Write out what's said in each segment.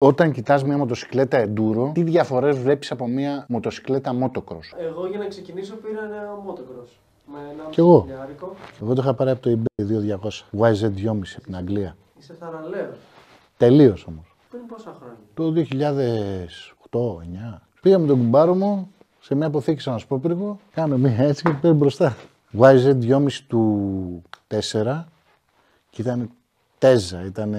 Όταν κοιτάς μια μοτοσυκλέτα enduro, τι διαφορές βλέπεις από μια μοτοσυκλέτα motocross? Εγώ για να ξεκινήσω πήρα ένα motocross. Με ένα Κι εγώ. χιλιάρικο. Εγώ το είχα πάρει από το eBay 2200. YZ2,5 από την Αγγλία. Είσαι θαραλέος. Τελείως όμως. Πριν πόσα χρόνια? Το 2008-2009. Πήγα με τον κουμπάρο μου σε μια αποθήκη σαν ασπόπυργο. Κάνω μια έτσι και παίρνει μπροστά. YZ2,5 του 4 και ήταν τέζα. Ήταν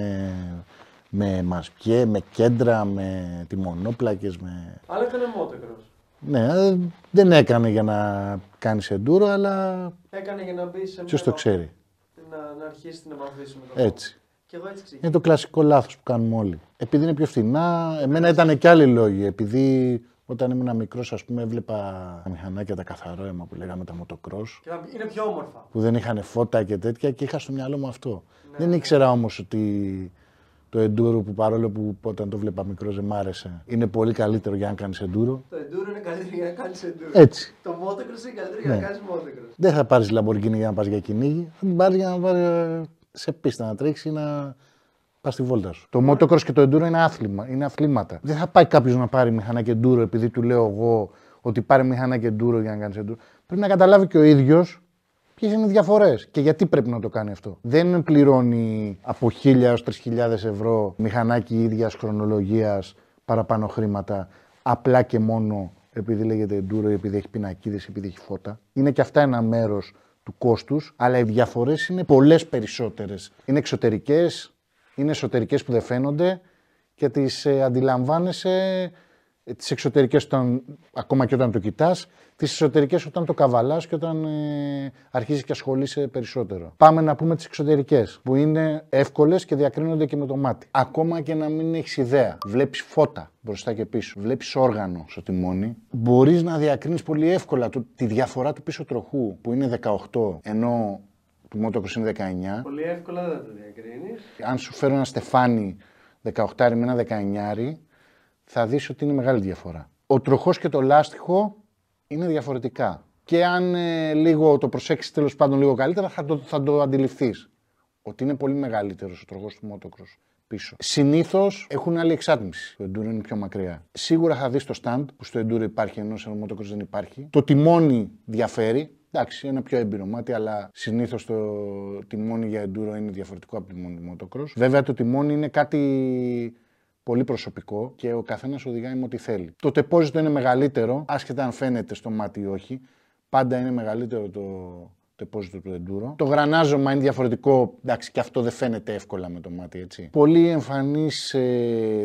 με μασπιέ, με κέντρα, με τιμονόπλακες, με... Αλλά έκανε motocross. Ναι, δεν έκανε για να κάνεις enduro, αλλά Έκανε για να μπει σε ποιος το ξέρει. Να αρχίσει την επαφή σου με το Έτσι. Και εγώ έτσι ξεκίνησα. Είναι το κλασικό λάθος που κάνουμε όλοι. Επειδή είναι πιο φθηνά, εμένα ήταν και άλλοι λόγοι. Επειδή όταν ήμουν μικρός, ας πούμε, έβλεπα τα μηχανάκια τα καθαρό αίμα που λέγαμε τα motocross, Και είναι πιο όμορφα. που δεν είχαν φώτα και τέτοια και είχα στο μυαλό μου αυτό. Δεν ήξερα όμως ότι το enduro που παρόλο που όταν το βλέπα μικρός δεν μ' άρεσε, είναι πολύ καλύτερο για να κάνεις enduro. Το enduro είναι καλύτερο για να κάνεις enduro. Έτσι. Το motocross είναι καλύτερο για να κάνεις motocross. Δεν θα πάρεις Lamborghini για να πας για κυνήγι, θα την πάρεις για να πάρεις σε πίστα να τρέξει ή να πας στη βόλτα σου. Το motocross και το enduro είναι άθλημα, είναι αθλήματα. Δεν θα πάει κάποιος να πάρει μηχανάκι enduro επειδή του λέω εγώ ότι πάρει μηχανάκι enduro για να κάνεις enduro. Πρέπει να καταλάβει και ο ίδιος ποιες είναι οι διαφορές και γιατί πρέπει να το κάνει αυτό. Δεν πληρώνει από 1.000 έως 3.000 ευρώ μηχανάκι ίδιας χρονολογίας παραπάνω χρήματα απλά και μόνο επειδή λέγεται enduro, επειδή έχει πινακίδες, επειδή έχει φώτα. Είναι και αυτά ένα μέρος του κόστους, αλλά οι διαφορές είναι πολλές περισσότερες. Είναι εξωτερικές, είναι εσωτερικές που δεν φαίνονται και τις αντιλαμβάνεσαι τις εξωτερικές ακόμα και όταν το κοιτάς, τις εσωτερικές όταν το καβαλάς και όταν αρχίζεις και ασχολείσαι περισσότερο. Πάμε να πούμε τις εξωτερικές, που είναι εύκολες και διακρίνονται και με το μάτι. Ακόμα και να μην έχεις ιδέα, βλέπεις φώτα μπροστά και πίσω, βλέπεις όργανο στο τιμόνι, μπορείς να διακρίνεις πολύ εύκολα τη διαφορά του πίσω τροχού, που είναι 18, ενώ του motocross είναι 19. Πολύ εύκολα δεν θα το διακρίνεις. Αν σου φέρω ένα στεφάνι 18 με ένα 19, θα δεις ότι είναι μεγάλη διαφορά. Ο τροχός και το λάστιχο είναι διαφορετικά. Και αν λίγο το προσέξεις τέλος πάντων λίγο καλύτερα, θα το αντιληφθείς. Ότι είναι πολύ μεγαλύτερος ο τροχός του motocross πίσω. Συνήθως έχουν άλλη εξάτμιση. Το enduro είναι πιο μακριά. Σίγουρα θα δεις το stand που στο enduro υπάρχει ενώ στο motocross δεν υπάρχει. Το τιμόνι διαφέρει. Εντάξει, είναι πιο έμπειρο μάτι, αλλά συνήθως το τιμόνι για enduro είναι διαφορετικό από το τιμόνι motocross. Βέβαια το τιμόνι είναι κάτι πολύ προσωπικό και ο καθένας οδηγάει με ό,τι θέλει. Το τεπόζιτο είναι μεγαλύτερο, άσχετα αν φαίνεται στο μάτι ή όχι. Πάντα είναι μεγαλύτερο το τεπόζιτο του enduro. Το γρανάζωμα είναι διαφορετικό, εντάξει, και αυτό δεν φαίνεται εύκολα με το μάτι, έτσι. Πολύ εμφανείς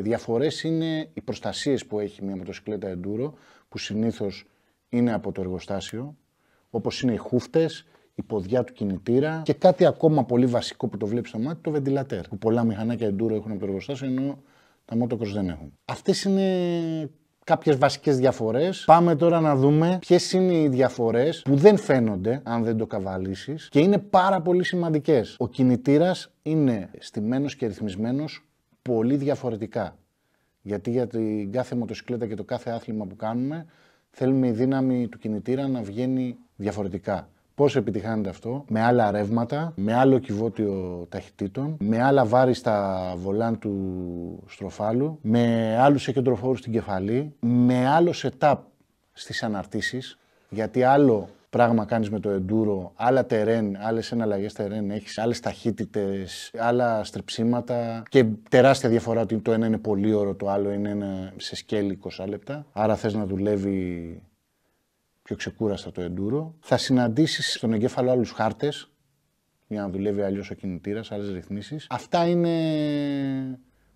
διαφορές είναι οι προστασίες που έχει μια μοτοσυκλέτα enduro, που συνήθως είναι από το εργοστάσιο, όπως είναι οι χούφτες, η ποδιά του κινητήρα και κάτι ακόμα πολύ βασικό που το βλέπεις στο μάτι, το βεντιλατέρ. Που πολλά μηχανάκια enduro έχουν από το εργοστάσιο, ενώ τα motocross δεν έχουν. Αυτές είναι κάποιες βασικές διαφορές. Πάμε τώρα να δούμε ποιες είναι οι διαφορές που δεν φαίνονται αν δεν το καβαλήσεις και είναι πάρα πολύ σημαντικές. Ο κινητήρας είναι στημένος και ρυθμισμένος πολύ διαφορετικά. Γιατί για την κάθε μοτοσυκλέτα και το κάθε άθλημα που κάνουμε θέλουμε η δύναμη του κινητήρα να βγαίνει διαφορετικά. Πώς επιτυχάνεται αυτό? Με άλλα ρεύματα, με άλλο κυβότιο ταχυτήτων, με άλλα βάρη στα βολάν του στροφάλου, με άλλους εκεντροφόρους στην κεφαλή, με άλλο setup στις αναρτήσεις, γιατί άλλο πράγμα κάνεις με το enduro, άλλα terrain, άλλες εναλλαγές terrain, έχεις άλλες ταχύτητες, άλλα στρεψίματα και τεράστια διαφορά ότι το ένα είναι πολύ ωραίο, το άλλο είναι σε σκέλη 20 λεπτά, άρα θες να δουλεύει πιο ξεκούραστα το enduro. Θα συναντήσεις στον εγκέφαλο άλλους χάρτες για να δουλεύει αλλιώς ο κινητήρας, άλλες ρυθμίσεις. Αυτά είναι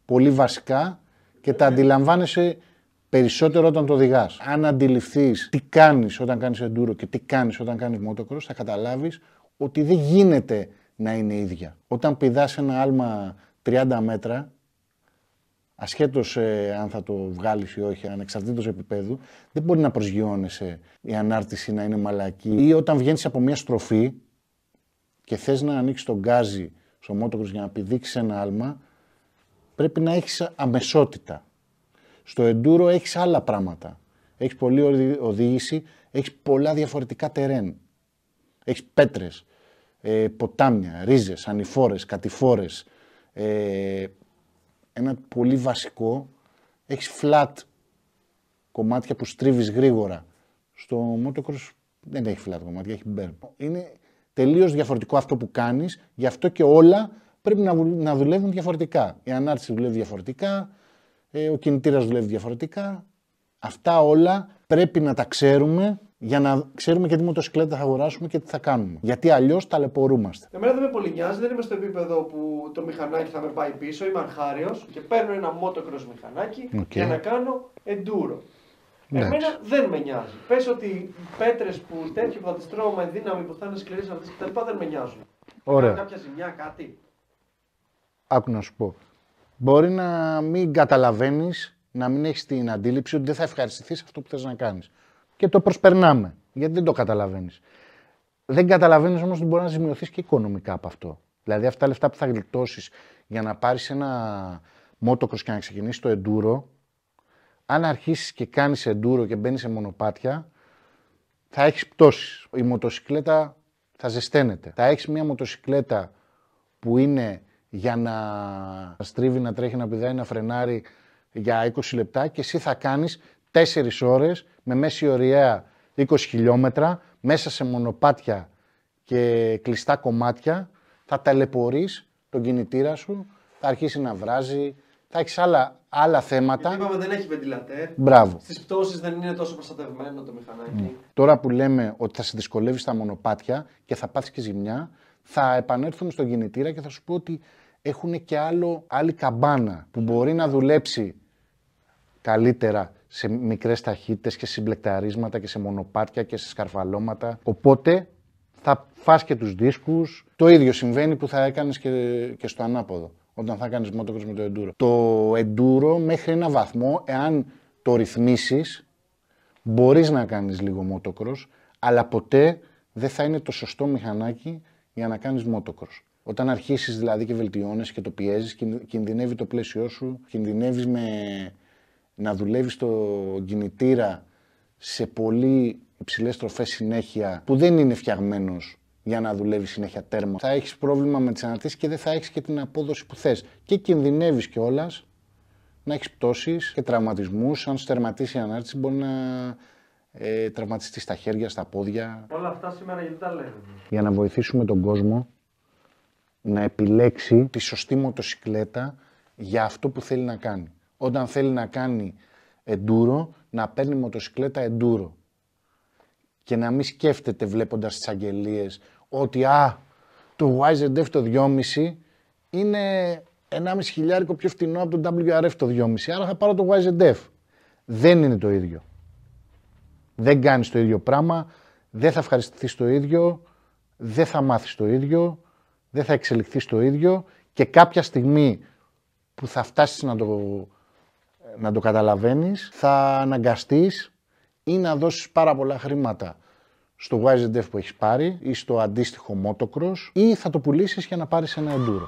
πολύ βασικά και τα αντιλαμβάνεσαι περισσότερο όταν το οδηγάς. Αν αντιληφθείς τι κάνεις όταν κάνεις enduro και τι κάνεις όταν κάνεις motocross, θα καταλάβεις ότι δεν γίνεται να είναι ίδια. Όταν πηδάς ένα άλμα 30 μέτρα, ασχέτως αν θα το βγάλεις ή όχι, ανεξαρτήτως επίπεδου, δεν μπορεί να προσγειώνεσαι η ανάρτηση να είναι μαλακή. Ή όταν βγαίνεις από μια στροφή και θες να ανοίξεις τον γκάζι στο motocross για να πηδήξεις ένα άλμα, πρέπει να έχεις αμεσότητα. Στο enduro έχεις άλλα πράγματα. Έχεις πολλή οδήγηση, έχεις πολλά διαφορετικά terrain. Έχεις πέτρες, ποτάμια, ρίζες, ανηφόρες, κατηφόρες, ένα πολύ βασικό, έχεις flat κομμάτια που στρίβεις γρήγορα. Στο motocross δεν έχει flat κομμάτια, έχει burn. Είναι τελείως διαφορετικό αυτό που κάνεις, γι' αυτό και όλα πρέπει να δουλεύουν διαφορετικά. Η ανάρτηση δουλεύει διαφορετικά, ο κινητήρας δουλεύει διαφορετικά. Αυτά όλα πρέπει να τα ξέρουμε για να ξέρουμε και τι μοτοσυκλέτα θα αγοράσουμε και τι θα κάνουμε. Γιατί αλλιώς ταλαιπωρούμαστε. Εμένα δεν με πολύ νοιάζει, δεν είμαι στο επίπεδο που το μηχανάκι θα με πάει πίσω. Είμαι αρχάριος και παίρνω ένα motocross μηχανάκι για να κάνω enduro. Εμένα δεν με νοιάζει. Πες ότι οι πέτρες που τέτοιο που θα τις τρώω με δύναμη που θα είναι σκληρές αυτές κτλ. Δεν με νοιάζουν. Ωραία. Κάποια ζημιά, κάτι. Άκου να σου πω. Μπορεί να μην καταλαβαίνεις, να μην έχεις την αντίληψη ότι δεν θα ευχαριστηθείς αυτό που θες να κάνεις. Και το προσπερνάμε, γιατί δεν το καταλαβαίνεις. Δεν καταλαβαίνεις όμως ότι μπορεί να ζημιωθείς και οικονομικά από αυτό. Δηλαδή αυτά τα λεφτά που θα γλιτώσεις για να πάρεις ένα motocross και να ξεκινήσεις το enduro, αν αρχίσεις και κάνεις enduro και μπαίνεις σε μονοπάτια, θα έχεις πτώσεις. Η μοτοσυκλέτα θα ζεσταίνεται. Θα έχεις μια μοτοσυκλέτα που είναι για να στρίβει, να τρέχει, να πηδάει, να φρενάρει για 20 λεπτά και εσύ θα κάνεις 4 ώρες με μέση ωριαία 20 χιλιόμετρα μέσα σε μονοπάτια και κλειστά κομμάτια, θα ταλαιπωρείς τον κινητήρα σου, θα αρχίσει να βράζει, θα έχεις άλλα θέματα. Γιατί είπαμε δεν έχει βεντιλατέρ. Μπράβο. Στις πτώσεις δεν είναι τόσο προστατευμένο το μηχανάκι. Τώρα που λέμε ότι θα σε δυσκολεύει στα μονοπάτια και θα πάθεις και ζημιά, θα επανέλθουμε στον κινητήρα και θα σου πω ότι έχουν και άλλη καμπάνα που μπορεί να δουλέψει καλύτερα σε μικρές ταχύτητες και συμπλεκταρίσματα και σε μονοπάτια και σε σκαρφαλώματα. Οπότε θα φας και τους δίσκους. Το ίδιο συμβαίνει που θα έκανες και στο ανάποδο, όταν θα κάνεις motocross με το enduro. Το enduro μέχρι ένα βαθμό, εάν το ρυθμίσεις, μπορείς να κάνεις λίγο motocross, αλλά ποτέ δεν θα είναι το σωστό μηχανάκι για να κάνεις motocross. Όταν αρχίσεις δηλαδή και βελτιώνεσαι και το πιέζεις, κινδυνεύει το πλαίσιό σου, κινδυνεύεις να δουλεύεις το κινητήρα σε πολύ υψηλές τροφές συνέχεια, που δεν είναι φτιαγμένος για να δουλεύει συνέχεια τέρμα. Θα έχεις πρόβλημα με τις αναρτήσεις και δεν θα έχεις και την απόδοση που θες. Και κινδυνεύεις κιόλας να έχεις πτώσεις και τραυματισμούς. Αν σου τερματίσει η ανάρτηση, μπορεί να τραυματιστεί στα χέρια, στα πόδια. Όλα αυτά σήμερα γιατί τα λέμε. Για να βοηθήσουμε τον κόσμο να επιλέξει τη σωστή μοτοσυκλέτα για αυτό που θέλει να κάνει. Όταν θέλει να κάνει enduro, να παίρνει μοτοσυκλέτα enduro. Και να μην σκέφτεται βλέποντας τις αγγελίες ότι το YZF το 2,5 είναι 1,5 χιλιάρικο πιο φθηνό από το WRF το 2,5, άρα θα πάρω το YZF. Δεν είναι το ίδιο. Δεν κάνεις το ίδιο πράγμα, δεν θα ευχαριστηθείς το ίδιο, δεν θα μάθεις το ίδιο, δεν θα εξελιχθείς το ίδιο και κάποια στιγμή που θα φτάσεις να το καταλαβαίνεις, θα αναγκαστείς ή να δώσεις πάρα πολλά χρήματα στο YZF που έχεις πάρει ή στο αντίστοιχο motocross ή θα το πουλήσεις για να πάρεις ένα enduro.